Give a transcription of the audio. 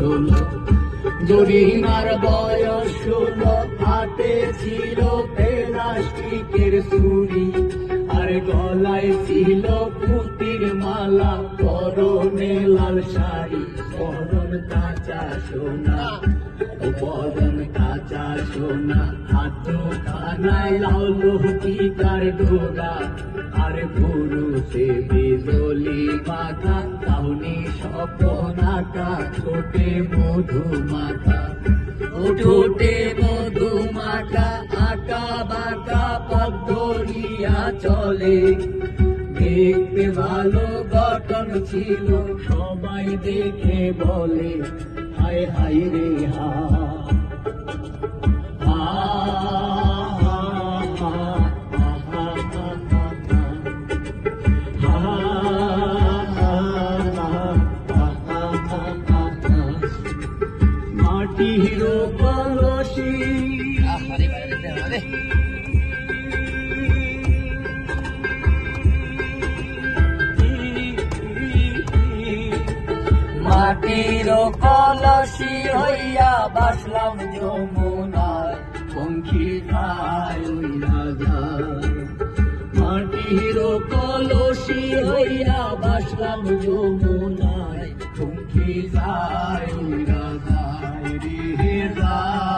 16 জরিনার বয়স 16 হাতে ছিল প্লাস্টিকের ছুরি আর গলায় ছিল পুতির মালা পরনে লাল শাড়ি পরন কাঁচা সোনা বদন কাঁচা সোনা হাত খানায় লাউলো টিকার ডোরা আর পুরুষে বিজলি মাথা কাউনি স্বপ্নাকা ছোটে মধু মাথা ঠোঁটে মধু মাথা আঁকা বাঁকা পথ ধরিয়া চলে দেখতে ভালো গঠন ছিল সবাই দেখে বলে হায় হায় রে হা মাটির কলসি মাটির কলসি হইয়া বাসলাম যমুনায় পঙ্খী খায় উইরা যায় মাটির কলসি হইয়া বাসলাম যমুনায় পঙ্খী খায় উইরা যায় রে যায়